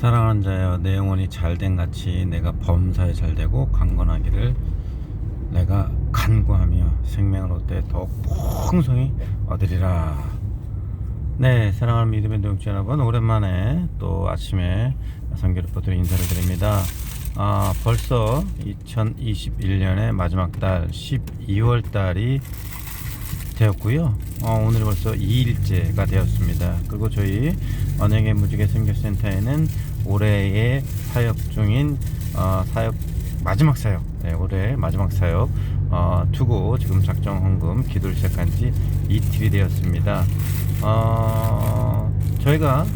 사랑하는 자여, 내 영혼이 잘된 같이 내가 범사에 잘되고 강건하기를 내가 간구하며 생명을 얻되 더욱 풍성히 얻으리라. 네, 사랑하는 믿음의 동역자 여러분, 오랜만에 또 아침에 선교 리포트로 인사를 드립니다. 벌써 2021년의 마지막 달 12월 달이 되었고요. 오늘이 벌써 2일째가 되었습니다. 그리고 저희 언행의 무지개 선교센터에는 올해의 사역 중인 사역 마지막 사역, 올해 마지막 사역 두고 지금 작정 헌금 기도를 시작한 지 이틀이 되었습니다. 저희가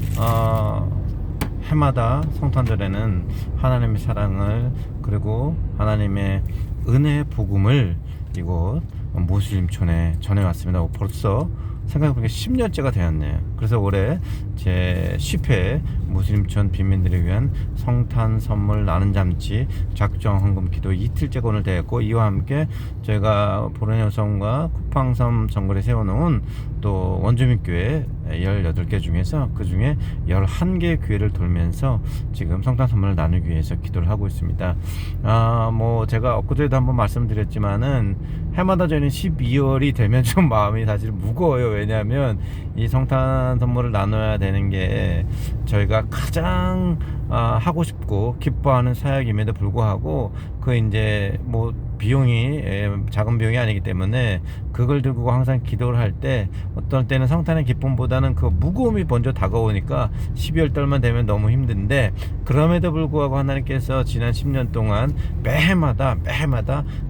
해마다 성탄절에는 하나님의 사랑을, 그리고 하나님의 은혜의 복음을 이곳 모슬림촌에 전해왔습니다. 벌써 생각해보니까 10년째가 되었네요. 그래서 올해 제 10회 무슬림촌 빈민들을 위한 성탄 선물 나눔 잔치 작정 헌금 기도 이틀째가 오늘 되었고, 이와 함께 저희가 보르네오섬과 쿠팡섬 정글에 세워놓은 또 원주민교회 18개 중에서 그 중에 11개의 교회를 돌면서 지금 성탄 선물을 나누기 위해서 기도를 하고 있습니다. 제가 엊그제도 한번 말씀드렸지만은 해마다 저희는 12월이 되면 좀 마음이 사실 무거워요. 왜냐하면 이 성탄 선물을 나눠야 되는 게 저희가 가장 하고 싶고 기뻐하는 사역임에도 불구하고 그 이제 비용이 작은 비용이 아니기 때문에 그걸 들고 항상 기도를 할 때 어떤 때는 성탄의 기쁨보다는 그 무거움이 먼저 다가오니까 12월 달만 되면 너무 힘든데, 그럼에도 불구하고 하나님께서 지난 10년 동안 매해마다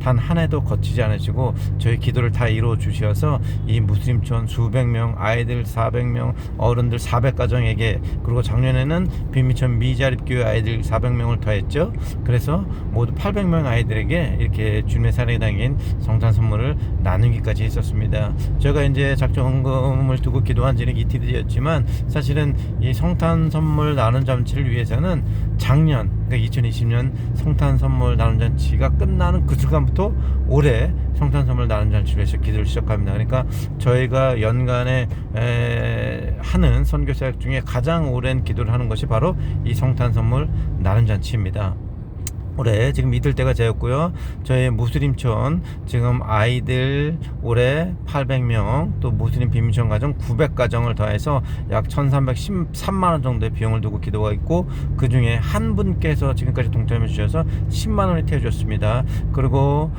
단 한 해도 거치지 않으시고 저희 기도를 다 이루어 주셔서 이 무슬림촌 수백 명 아이들 400명 어른들 400가정에게, 그리고 작년에는 빈민촌 미자립교회 아이들 400명을 더했죠. 그래서 모두 800명 아이들에게 이렇게 주님의 사랑에 담긴 성탄 선물을 나누기까지 했었습니다. 저희가 이제 작정 헌금을 두고 기도한 지는 이틀이 되었지만, 사실은 이 성탄 선물 나눔 잔치를 위해서는 작년, 그러니까 2020년 성탄 선물 나눔 잔치가 끝나는 그 순간부터 올해 성탄 선물 나눔 잔치를 위해서 기도를 시작합니다. 그러니까 저희가 연간에 하는 선교 사역 중에 가장 오랜 기도를 하는 것이 바로 이 성탄 선물 나눔 잔치입니다. 올해 지금 이틀 때가 되었고요. 저희 무슬림촌 지금 아이들 올해 800명, 또 무슬림 빈민촌 가정 900가정을 더해서 약 1313만원 정도의 비용을 두고 기도가 있고, 그 중에 한 분께서 지금까지 동참해 주셔서 10만원이 태워줬습니다. 그리고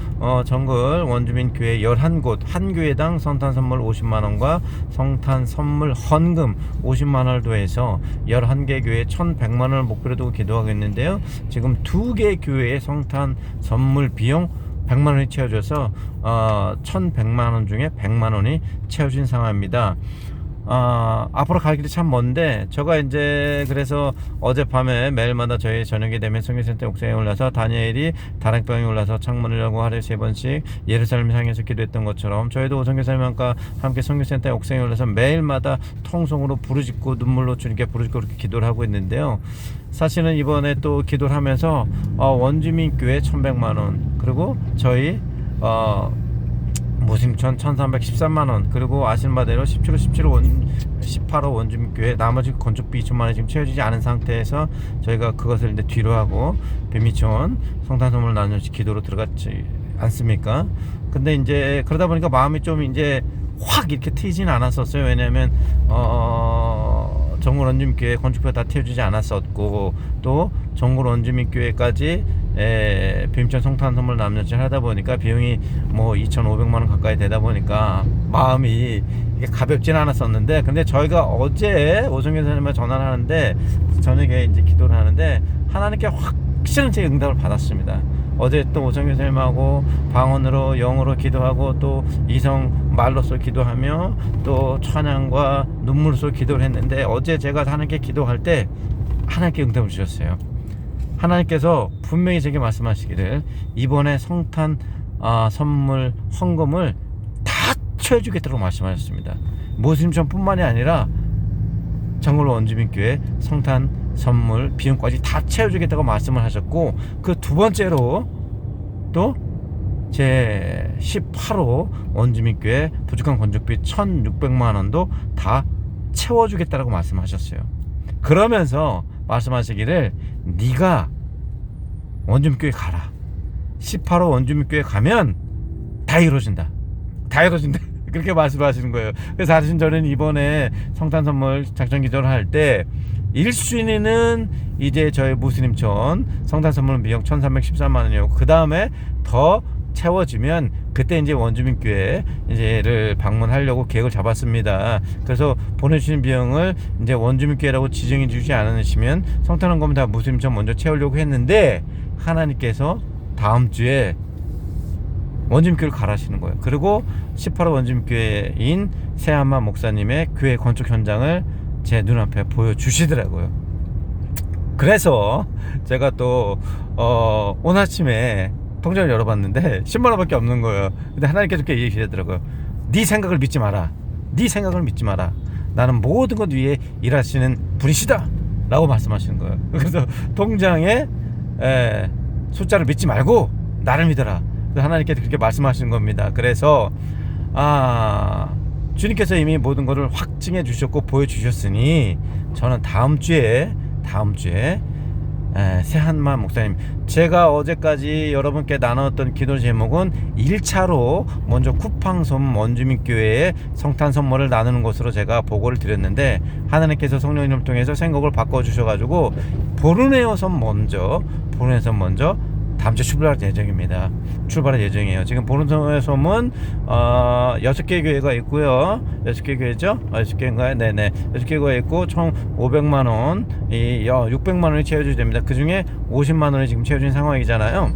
정글 원주민 교회 11곳 한 교회당 성탄 선물 50만원과 성탄 선물 헌금 50만원을 더해서 11개 교회 1100만원을 목표로 두고 기도하고 있는데요. 지금 2개 교회의 성탄 선물 비용 100만원이 채워져서 1100만원 중에 100만원이 채워진 상황입니다. 앞으로 갈 길이 참 먼데, 제가 이제 그래서 어젯밤에 매일마다 저희 저녁이 되면 선교센터 옥상에 올라서 다니엘이 다락방에 올라서 창문을 열고 하루에 3번씩 예루살렘 향해서 기도했던 것처럼 저희도 선교사님과 함께 선교센터 옥상에 올라서 매일마다 통성으로 부르짖고 눈물로 주님께 부르짖고 그렇게 기도를 하고 있는데요. 사실은 이번에 또 기도를 하면서 원주민 교회 1100만원, 그리고 저희 무슬림촌 1313만원, 그리고 아시는 바대로 18호 원주민교회 나머지 건축비 2천만원이 지금 채워지지 않은 상태에서 저희가 그것을 이제 뒤로 하고 빈민촌 성탄 선물 나누는 기도로 들어갔지 않습니까? 근데 이제 그러다 보니까 마음이 좀 이제 확 이렇게 트이진 않았었어요. 왜냐하면 정글 원주민교회 건축비가 다 태워지지 않았었고, 또 정글 원주민교회까지 빈민촌 성탄 선물 나눔잔치를 하다 보니까 비용이 2,500만원 가까이 되다 보니까 마음이 이게 가볍진 않았었는데, 근데 저희가 어제 오성교사님과 전화를 하는데, 저녁에 이제 기도를 하는데 하나님께 확실한 제 응답을 받았습니다. 어제 또 오성교사님하고 방언으로 영어로 기도하고 또 이성 말로써 기도하며 또 찬양과 눈물로써 기도를 했는데, 어제 제가 하나님께 기도할 때 하나님께 응답을 주셨어요. 하나님께서 분명히 제게 말씀하시기를 이번에 성탄 선물 헌금을 다 채워주겠다고 말씀하셨습니다. 무슬림촌 뿐만이 아니라 정글 원주민교회 성탄 선물 비용까지 다 채워주겠다고 말씀을 하셨고, 그 두 번째로 또 제 18호 원주민교회 부족한 건축비 1600만원도 다 채워주겠다고 말씀하셨어요. 그러면서 말씀하시기를 네가 원주민교회 가라. 18호 원주민교회 가면 다 이루어진다. 다 이루어진다. 그렇게 말씀하시는 거예요. 그래서 사실 저는 이번에 성탄 선물 작전 기도를 할 때 1순위는 이제 저희 무슬림촌 성탄 선물 비용 1,313만 원이었고, 그 다음에 더 채워지면 그때 이제 원주민교회를 방문하려고 계획을 잡았습니다. 그래서 보내주신 비용을 이제 원주민교회라고 지정해 주지 않으시면 성탄원금 다 무슬림촌 먼저 채우려고 했는데, 하나님께서 다음 주에 원주민교회를 가라시는 거예요. 그리고 18호 원주민교회인 새한마 목사님의 교회 건축 현장을 제 눈앞에 보여주시더라고요. 그래서 제가 또 오늘 아침에 통장을 열어봤는데 10만 원밖에 없는 거예요. 근데 하나님께서 이렇게 얘기하시더라고요. 네 생각을 믿지 마라. 네 생각을 믿지 마라. 나는 모든 것 위에 일하시는 분이시다 라고 말씀하시는 거예요. 그래서 통장에 숫자를 믿지 말고 나를 믿어라. 하나님께서 그렇게 말씀하시는 겁니다. 그래서 주님께서 이미 모든 것을 확증해 주셨고 보여주셨으니 저는 다음 주에 새한마 목사님, 제가 어제까지 여러분께 나눴던 기도 제목은 1차로 먼저 쿠팡섬 원주민교회에 성탄 선물을 나누는 것으로 제가 보고를 드렸는데, 하나님께서 성령님을 통해서 생각을 바꿔주셔가지고 보르네오 섬 먼저 다음 주에 출발할 예정입니다. 출발할 예정이에요. 지금 보르네오 섬은 6개 교회가 있고요. 6개 교회죠? 6개인가요? 네네. 6개 교회가 있고 총 500만 원, 600만 원이 채워져야 됩니다. 그 중에 50만 원이 지금 채워진 상황이잖아요.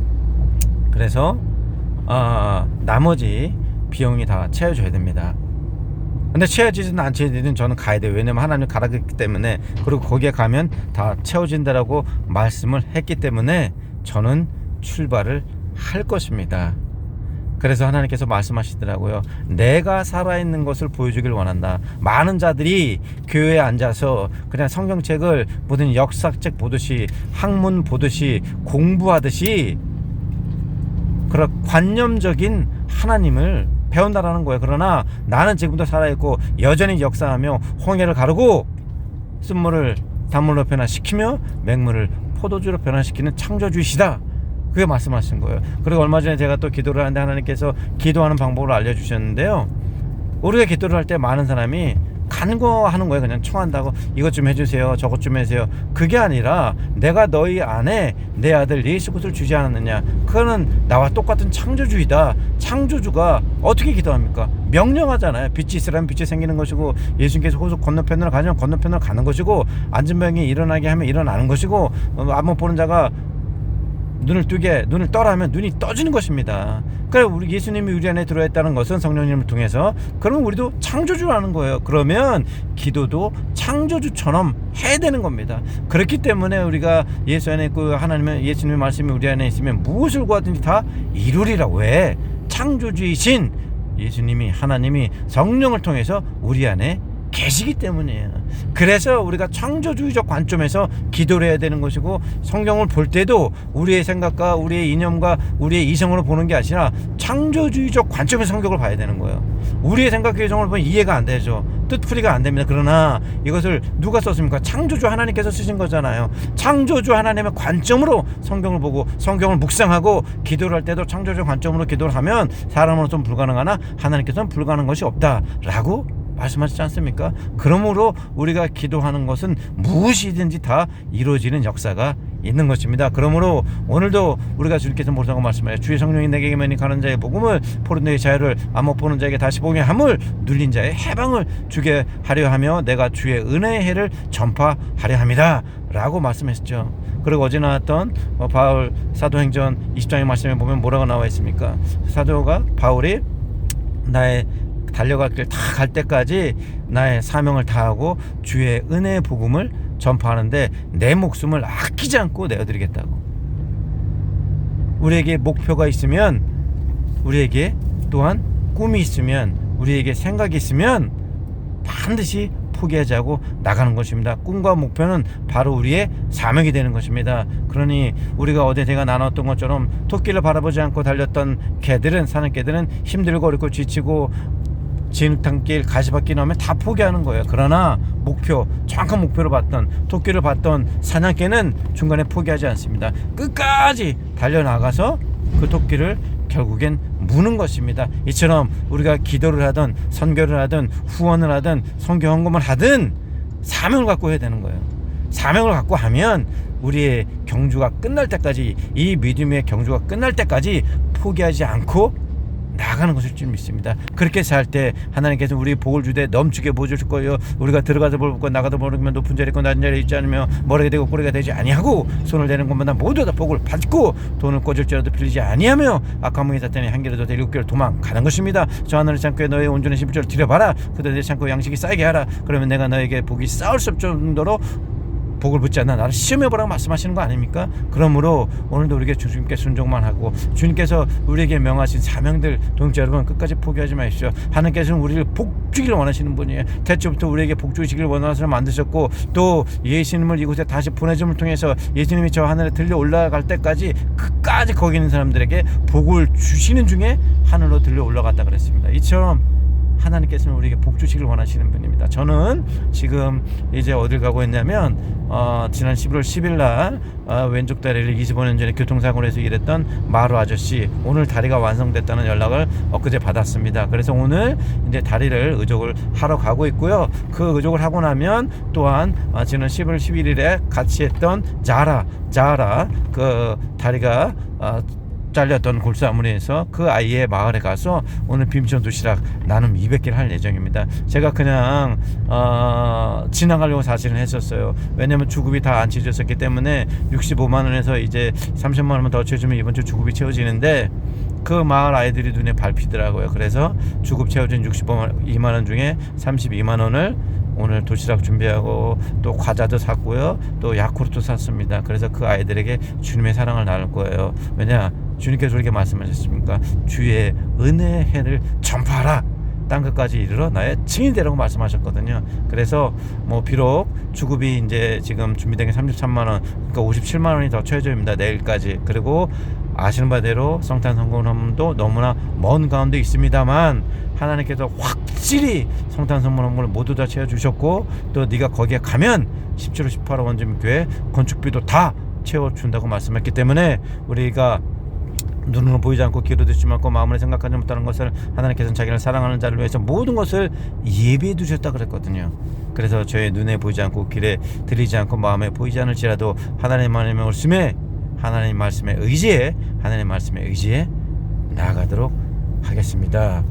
그래서 나머지 비용이 다 채워져야 됩니다. 근데 채워지든 안 채워지든 저는 가야 돼요. 왜냐면 하나님 가라 그랬기 때문에, 그리고 거기에 가면 다 채워진다라고 말씀을 했기 때문에 저는 출발을 할 것입니다. 그래서 하나님께서 말씀하시더라고요. 내가 살아있는 것을 보여주길 원한다. 많은 자들이 교회에 앉아서 그냥 성경책을 무슨 역사책 보듯이, 학문 보듯이, 공부하듯이 그런 관념적인 하나님을 배운다라는 거예요. 그러나 나는 지금도 살아있고 여전히 역사하며 홍해를 가르고 쓴물을 단물로 변화시키며 맹물을 포도주로 변화시키는 창조주이시다. 그게 말씀하신 거예요. 그리고 얼마 전에 제가 또 기도를 하는데 하나님께서 기도하는 방법을 알려주셨는데요. 우리가 기도를 할 때 많은 사람이 간구하는 거예요. 그냥 청한다고 이것 좀 해주세요, 저것 좀 해주세요. 그게 아니라 내가 너희 안에 내 아들 예수 그리스도를 주지 않았느냐. 그거는 나와 똑같은 창조주이다. 창조주가 어떻게 기도합니까? 명령하잖아요. 빛이 있으라면 빛이 생기는 것이고, 예수님께서 호수 건너편으로 가면 건너편으로 가는 것이고, 앉은 병이 일어나게 하면 일어나는 것이고, 안 보는 자가 눈을 떠라 하면 눈이 떠지는 것입니다. 그러니까 우리 예수님이 우리 안에 들어있다는 것은 성령님을 통해서, 그러면 우리도 창조주라는 거예요. 그러면 기도도 창조주처럼 해야 되는 겁니다. 그렇기 때문에 우리가 예수 안에 있고 하나님의 예수님의 말씀이 우리 안에 있으면 무엇을 구하든지 다 이루리라. 왜? 창조주이신 예수님이, 하나님이 성령을 통해서 우리 안에 계시기 때문이에요. 그래서 우리가 창조주의적 관점에서 기도를 해야 되는 것이고, 성경을 볼 때도 우리의 생각과 우리의 이념과 우리의 이성으로 보는 게 아니라 창조주의적 관점에서 성경을 봐야 되는 거예요. 우리의 생각과 이성을 보면 이해가 안 되죠. 뜻풀이가 안 됩니다. 그러나 이것을 누가 썼습니까? 창조주 하나님께서 쓰신 거잖아요. 창조주 하나님의 관점으로 성경을 보고 성경을 묵상하고 기도를 할 때도 창조주 관점으로 기도를 하면 사람으로서는 불가능하나 하나님께서는 불가능한 것이 없다라고 말씀하시지 않습니까? 그러므로 우리가 기도하는 것은 무엇이든지 다 이루어지는 역사가 있는 것입니다. 그러므로 오늘도 우리가 주님께서 뭐라고 말씀하세요? 주의 성령이 내게 임하니 가는 자의 복음을, 포른 자의 자유를, 안 못 보는 자에게 다시 보게 함을, 눌린 자의 해방을 주게 하려 하며 내가 주의 은혜의 해를 전파하려 합니다 라고 말씀하셨죠. 그리고 어제 나왔던 바울 사도행전 20장의 말씀에 보면 뭐라고 나와 있습니까? 사도가 바울이 나의 달려갈 길 다 갈 때까지 나의 사명을 다하고 주의 은혜의 복음을 전파하는데 내 목숨을 아끼지 않고 내어드리겠다고. 우리에게 목표가 있으면, 우리에게 또한 꿈이 있으면, 우리에게 생각이 있으면 반드시 포기하지 않고 나가는 것입니다. 꿈과 목표는 바로 우리의 사명이 되는 것입니다. 그러니 우리가 어제 제가 나눴던 것처럼 토끼를 바라보지 않고 달렸던 개들은, 사는 개들은 힘들고 어렵고 지치고 진흙탕길, 가시밭길 나오면 다 포기하는 거예요. 그러나 정확한 목표를 봤던, 토끼를 봤던 사냥개는 중간에 포기하지 않습니다. 끝까지 달려나가서 그 토끼를 결국엔 무는 것입니다. 이처럼 우리가 기도를 하든 선교를 하든 후원을 하든 선교 헌금을 하든 사명을 갖고 해야 되는 거예요. 사명을 갖고 하면 우리의 경주가 끝날 때까지, 이 믿음의 경주가 끝날 때까지 포기하지 않고 나가는 것일 줄 믿습니다. 그렇게 살 때 하나님께서 우리 복을 주되 넘치게 보여주실 거예요. 우리가 들어가서 볼 것, 나가도 모르면 높은 자리 있고 낮은 자리에 있지 않으며 머리가 되고 꼬리가 되지 아니하고 손을 대는 것마다 모두 다 복을 받고 돈을 꽂을지라도 빌리지 아니하며 악한 무기 사탄이 한 개라도 될 6개월 도망가는 것입니다. 저 하늘의 창고에 너의 온전한 신분을 들여봐라. 그때 내 창고에 양식이 쌓이게 하라. 그러면 내가 너에게 복이 쌓을 수 없을 정도로 복을 붙지 않나 나를 시험해보라고 말씀하시는 거 아닙니까? 그러므로 오늘도 우리에게 주님께 순종만 하고, 주님께서 우리에게 명하신 사명들, 동역자 여러분 끝까지 포기하지 마십시오. 하나님께서는 우리를 복 주기를 원하시는 분이에요. 태초부터 우리에게 복 주시기를 원하는 사람 만드셨고, 또 예수님을 이곳에 다시 보내줌을 통해서 예수님이 저 하늘에 들려 올라갈 때까지 끝까지 거기 있는 사람들에게 복을 주시는 중에 하늘로 들려 올라갔다 그랬습니다. 이처럼 하나님께서는 우리에게 복 주시길 원하시는 분입니다. 저는 지금 이제 어딜 가고 있냐면 지난 11월 10일 날 왼쪽 다리를 25년 전에 교통사고로 해서 일했던 마루 아저씨, 오늘 다리가 완성됐다는 연락을 엊그제 받았습니다. 그래서 오늘 이제 다리를 의족을 하러 가고 있고요. 그 의족을 하고 나면 또한 지난 11월 11일에 같이 했던 자라 그 다리가 잘렸던 골수아무리에서 그 아이의 마을에 가서 오늘 빔천 도시락 나눔 200개를 할 예정입니다. 제가 그냥 지나가려고 사실은 했었어요. 왜냐면 주급이 다 안 채워졌기 때문에 65만원에서 이제 30만원만 더 채워주면 이번 주 주급이 채워지는데, 그 마을 아이들이 눈에 밟히더라고요. 그래서 주급 채워진 62만원 중에 32만원을 오늘 도시락 준비하고 또 과자도 샀고요, 또 야쿠르트 샀습니다. 그래서 그 아이들에게 주님의 사랑을 나눌 거예요. 왜냐, 주님께서 그렇게 말씀하셨습니까? 주의 은혜의 해를 전파하라, 땅끝까지 이르러 나의 증인이 되라고 말씀하셨거든요. 그래서 뭐 비록 주급이 이제 지금 준비된 게 33만원, 그러니까 57만원이 더 채워집니다, 내일까지. 그리고 아시는 바대로 성탄 선물도 너무나 먼 가운데 있습니다만, 하나님께서 확실히 성탄 선물을 모두 다 채워주셨고, 또 네가 거기에 가면 17호 18호 원주민교회 건축비도 다 채워준다고 말씀했기 때문에, 우리가 눈으로 보이지 않고 귀로 듣지 않고 마음으로 생각하지 못하는 것을 하나님께서는 자기를 사랑하는 자를 위해서 모든 것을 예비해 두셨다 그랬거든요. 그래서 저의 눈에 보이지 않고 귀에 들리지 않고 마음에 보이지 않을지라도 하나님의 말씀에, 하나님 말씀에 의지해, 하나님 말씀에 의지해 나아가도록 하겠습니다.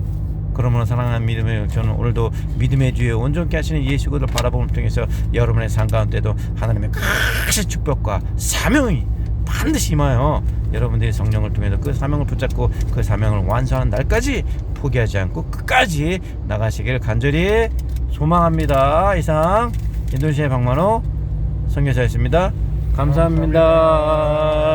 그러므로 사랑하는 믿음의, 저는 오늘도 믿음의 주에 온전케 하시는 예수를 바라봄을 통해서 여러분의 삶 가운데도 하나님의 크신 축복과 사명이 반드시 임하여 여러분들이 성령을 통해서 그 사명을 붙잡고 그 사명을 완수하는 날까지 포기하지 않고 끝까지 나가시길 간절히 소망합니다. 이상 인도네시아의 박만호 선교사였습니다. 감사합니다.